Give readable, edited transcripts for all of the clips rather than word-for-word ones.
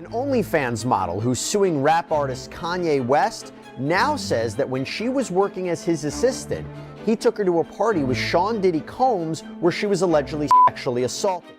An OnlyFans model who's suing rap artist Kanye West now says that when she was working as his assistant, he took her to a party with Join Diddy Combs where she was allegedly sexually assaulted.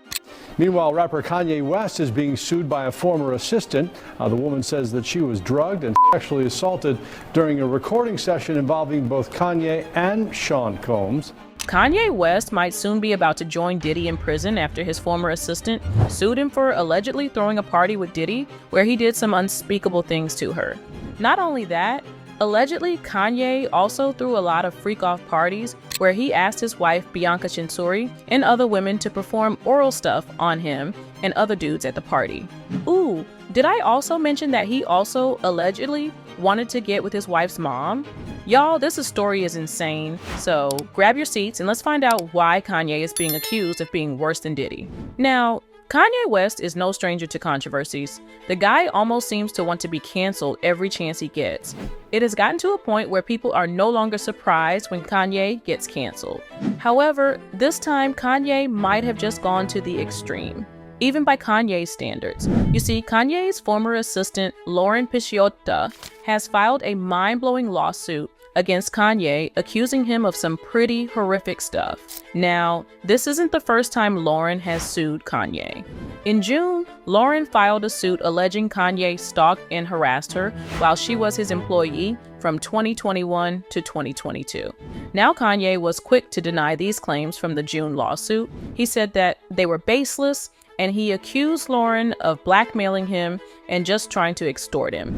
Meanwhile, rapper Kanye West is being sued by a former assistant. The woman says that she was drugged and sexually assaulted during a recording session involving both Kanye and Sean Combs. Kanye West might soon be about to join Diddy in prison after his former assistant sued him for allegedly throwing a party with Diddy where he did some unspeakable things to her. Not only that, allegedly Kanye also threw a lot of freak-off parties where he asked his wife Bianca Censouri and other women to perform oral stuff on him and other dudes at the party. Ooh, did I also mention that he also allegedly wanted to get with his wife's mom? Y'all, this story is insane, so grab your seats and let's find out why Kanye is being accused of being worse than Diddy. Now, Kanye West is no stranger to controversies. The guy almost seems to want to be canceled every chance he gets. It has gotten to a point where people are no longer surprised when Kanye gets canceled. However, this time Kanye might have just gone to the extreme, even by Kanye's standards. You see, Kanye's former assistant, Lauren Pisciotta, has filed a mind-blowing lawsuit against Kanye, accusing him of some pretty horrific stuff. Now, this isn't the first time Lauren has sued Kanye. In June, Lauren filed a suit alleging Kanye stalked and harassed her while she was his employee from 2021 to 2022. Now Kanye was quick to deny these claims from the June lawsuit. He said that they were baseless, and he accused Lauren of blackmailing him and just trying to extort him.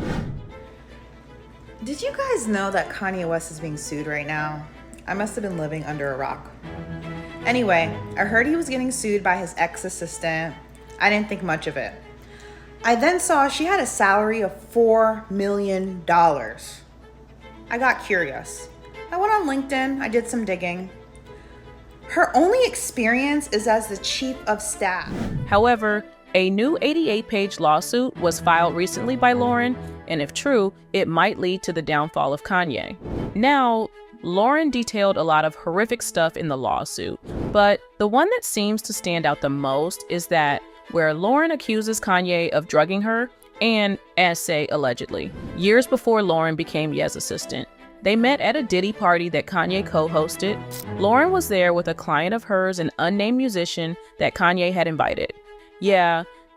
Did you guys know that Kanye West is being sued right now? I must have been living under a rock. Anyway, I heard he was getting sued by his ex-assistant. I didn't think much of it. I then saw she had a salary of $4 million. I got curious. I went on LinkedIn, I did some digging. Her only experience is as the chief of staff. However, a new 88-page lawsuit was filed recently by Lauren, and if true, it might lead to the downfall of Kanye. Now, Lauren detailed a lot of horrific stuff in the lawsuit, but the one that seems to stand out the most is that where Lauren accuses Kanye of drugging her, and as say allegedly, years before Lauren became Ye's assistant. They met at a Diddy party that Kanye co-hosted. Lauren was there with a client of hers, an unnamed musician that Kanye had invited.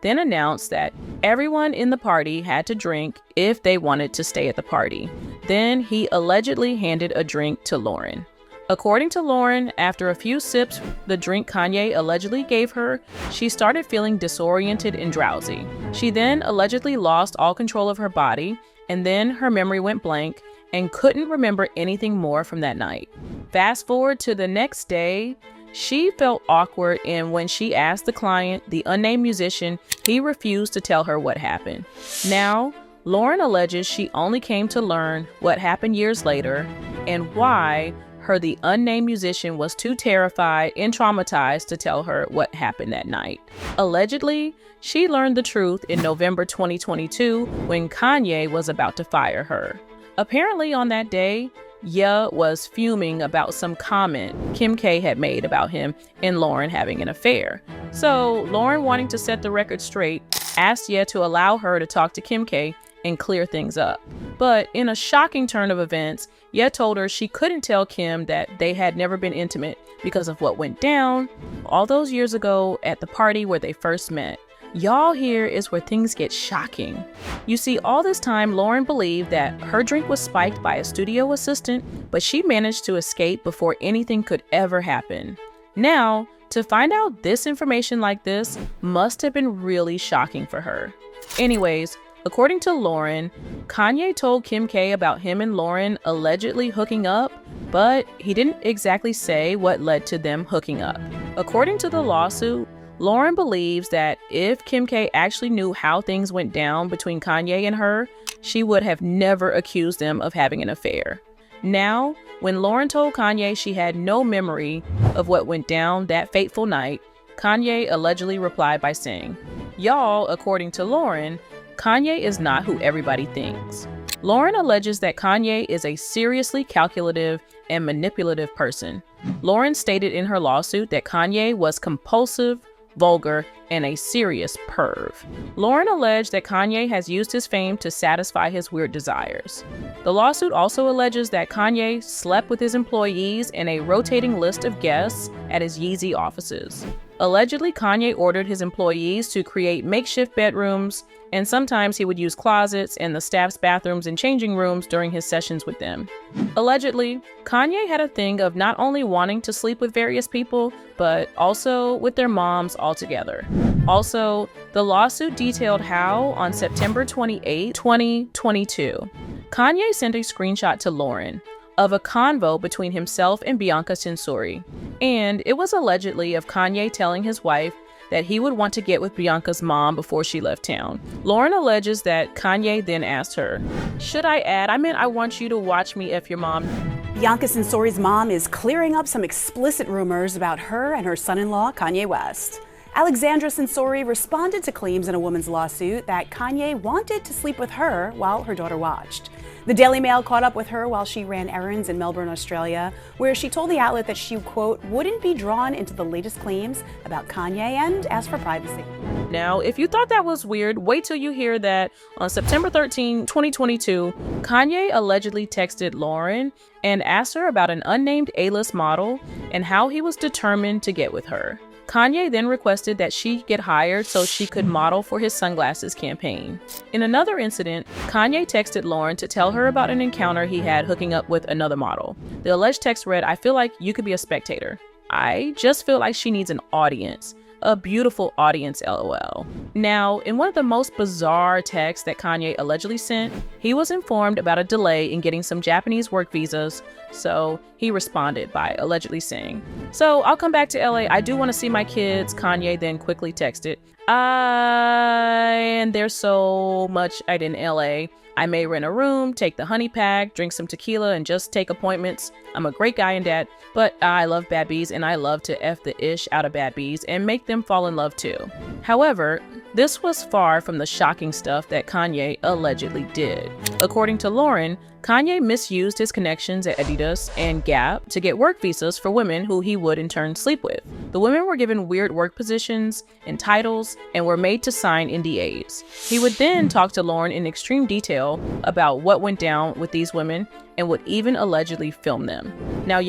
Then announced that everyone in the party had to drink if they wanted to stay at the party. Then he allegedly handed a drink to Lauren. According to Lauren, after a few sips, the drink Kanye allegedly gave her, she started feeling disoriented and drowsy. She then allegedly lost all control of her body, and then her memory went blank and couldn't remember anything more from that night. Fast forward to the next day, she felt awkward, and when she asked the client, the unnamed musician, he refused to tell her what happened. Now, Lauren alleges she only came to learn what happened years later and why the unnamed musician was too terrified and traumatized to tell her what happened that night. Allegedly, she learned the truth in November 2022 when Kanye was about to fire her. Apparently on that day, Ye was fuming about some comment Kim K had made about him and Lauren having an affair. So Lauren, wanting to set the record straight, asked Ye to allow her to talk to Kim K and clear things up. But in a shocking turn of events, Ye told her she couldn't tell Kim that they had never been intimate because of what went down all those years ago at the party where they first met. Y'all, here is where things get shocking. You see, all this time, Lauren believed that her drink was spiked by a studio assistant, but she managed to escape before anything could ever happen. Now, to find out this information like this must have been really shocking for her. Anyways, according to Lauren, Kanye told Kim K about him and Lauren allegedly hooking up, but he didn't exactly say what led to them hooking up. According to the lawsuit, Lauren believes that if Kim K actually knew how things went down between Kanye and her, she would have never accused them of having an affair. Now, when Lauren told Kanye she had no memory of what went down that fateful night, Kanye allegedly replied by saying, "Y'all, according to Lauren, Kanye is not who everybody thinks." Lauren alleges that Kanye is a seriously calculative and manipulative person. Lauren stated in her lawsuit that Kanye was compulsive, vulgar, and a serious perv. Lauren alleged that Kanye has used his fame to satisfy his weird desires. The lawsuit also alleges that Kanye slept with his employees and a rotating list of guests at his Yeezy offices. Allegedly, Kanye ordered his employees to create makeshift bedrooms, and sometimes he would use closets and the staff's bathrooms and changing rooms during his sessions with them. Allegedly, Kanye had a thing of not only wanting to sleep with various people, but also with their moms altogether. Also, the lawsuit detailed how, on September 28, 2022, Kanye sent a screenshot to Lauren of a convo between himself and Bianca Censouri, and it was allegedly of Kanye telling his wife that he would want to get with Bianca's mom before she left town. Lauren alleges that Kanye then asked her, "Should I add? I want you to watch me F your mom." Bianca Censouri's mom is clearing up some explicit rumors about her and her son-in-law, Kanye West. Alexandra Censouri responded to claims in a woman's lawsuit that Kanye wanted to sleep with her while her daughter watched. The Daily Mail caught up with her while she ran errands in Melbourne, Australia, where she told the outlet that she, quote, wouldn't be drawn into the latest claims about Kanye and asked for privacy. Now, if you thought that was weird, wait till you hear that on September 13, 2022, Kanye allegedly texted Lauren and asked her about an unnamed A-list model and how he was determined to get with her. Kanye then requested that she get hired so she could model for his sunglasses campaign. In another incident, Kanye texted Lauren to tell her about an encounter he had hooking up with another model. The alleged text read, "I feel like you could be a spectator. I just feel like she needs an audience. A beautiful audience, LOL." Now, in one of the most bizarre texts that Kanye allegedly sent, he was informed about a delay in getting some Japanese work visas, so he responded by allegedly saying, "So I'll come back to LA. I do want to see my kids." Kanye then quickly texted, "And there's so much in LA. I may rent a room, take the honey pack, drink some tequila, and just take appointments. I'm a great guy and dad, but I love bad bees and I love to F the ish out of bad bees and make them fall in love too." However, this was far from the shocking stuff that Kanye allegedly did. According to Lauren, Kanye misused his connections at Adidas and Gap to get work visas for women who he would in turn sleep with. The women were given weird work positions and titles and were made to sign NDAs. He would then talk to Lauren in extreme detail about what went down with these women and would even allegedly film them. Now,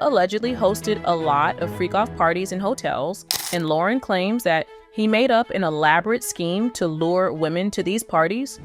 allegedly hosted a lot of freak-off parties in hotels, and Lauren claims that he made up an elaborate scheme to lure women to these parties.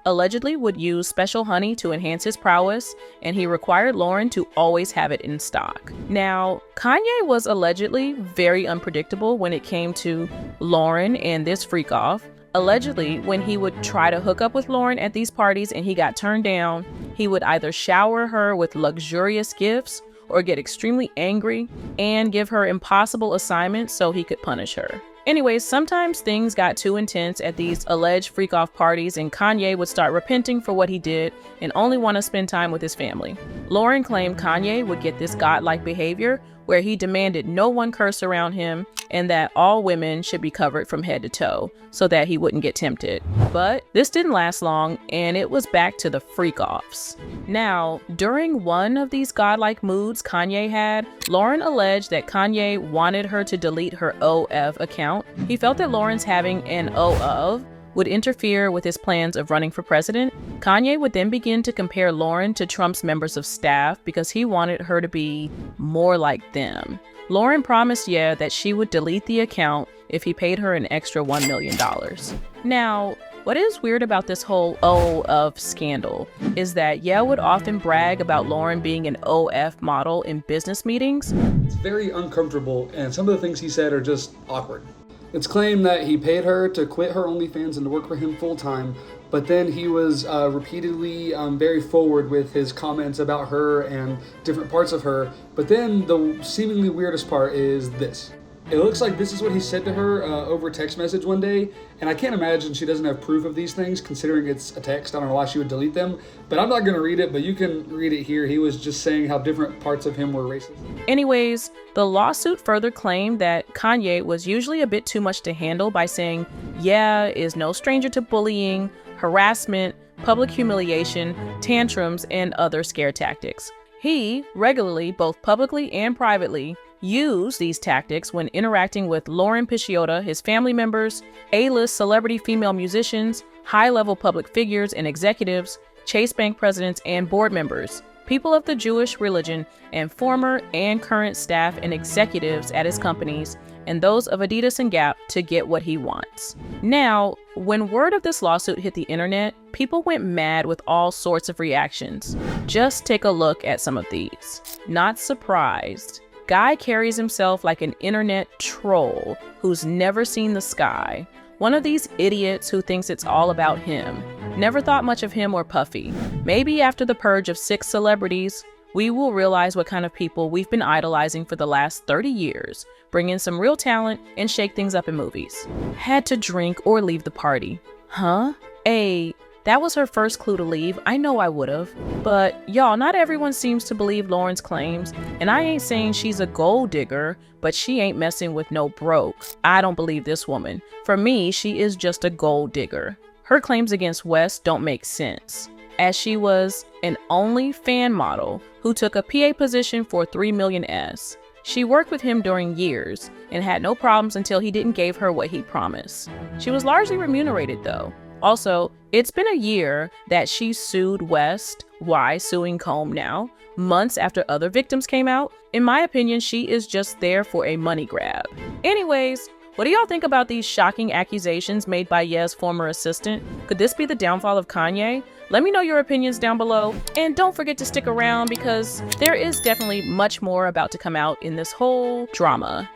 Allegedly would use special honey to enhance his prowess, and he required Lauren to always have it in stock. Now, Kanye was allegedly very unpredictable when it came to Lauren and this freak off. Allegedly, when he would try to hook up with Lauren at these parties and he got turned down, he would either shower her with luxurious gifts or get extremely angry and give her impossible assignments so he could punish her. Anyways, sometimes things got too intense at these alleged freak-off parties and Kanye would start repenting for what he did and only want to spend time with his family. Lauren claimed Kanye would get this godlike behavior where he demanded no one curse around him and that all women should be covered from head to toe so that he wouldn't get tempted. But this didn't last long and it was back to the freak-offs. Now, during one of these godlike moods Kanye had, Lauren alleged that Kanye wanted her to delete her OF account. He felt that Lauren's having an OF would interfere with his plans of running for president. Kanye would then begin to compare Lauren to Trump's members of staff because he wanted her to be more like them. Lauren promised that she would delete the account if he paid her an extra $1 million. Now, what is weird about this whole OF scandal is that would often brag about Lauren being an OF model in business meetings. It's very uncomfortable, and some of the things he said are just awkward. It's claimed that he paid her to quit her OnlyFans and to work for him full-time, but then he was repeatedly very forward with his comments about her and different parts of her. But then the seemingly weirdest part is this. It looks like this is what he said to her over text message one day, and I can't imagine she doesn't have proof of these things considering it's a text. I don't know why she would delete them, but I'm not going to read it, but you can read it here. He was just saying how different parts of him were racist. Anyways, the lawsuit further claimed that Kanye was usually a bit too much to handle by saying, is no stranger to bullying, harassment, public humiliation, tantrums, and other scare tactics. He regularly, both publicly and privately, use these tactics when interacting with Lauren Pisciotta, his family members, A-list celebrity female musicians, high-level public figures and executives, Chase Bank presidents and board members, people of the Jewish religion, and former and current staff and executives at his companies, and those of Adidas and Gap to get what he wants. Now, when word of this lawsuit hit the internet, people went mad with all sorts of reactions. Just take a look at some of these. Not surprised. Guy carries himself like an internet troll who's never seen the sky. One of these idiots who thinks it's all about him. Never thought much of him or Puffy. Maybe after the purge of 6 celebrities, we will realize what kind of people we've been idolizing for the last 30 years, bring in some real talent, and shake things up in movies. Had to drink or leave the party. Huh? That was her first clue to leave. I know I would've. But y'all, not everyone seems to believe Lauren's claims, and I ain't saying she's a gold digger, but she ain't messing with no broke. I don't believe this woman. For me, she is just a gold digger. Her claims against West don't make sense, as she was an only fan model who took a PA position for $3 million. She worked with him during years and had no problems until he didn't give her what he promised. She was largely remunerated though. Also, it's been a year that she sued West. Why suing Combe now? Months after other victims came out? In my opinion, she is just there for a money grab. Anyways, what do y'all think about these shocking accusations made by Ye's former assistant? Could this be the downfall of Kanye? Let me know your opinions down below, and don't forget to stick around because there is definitely much more about to come out in this whole drama.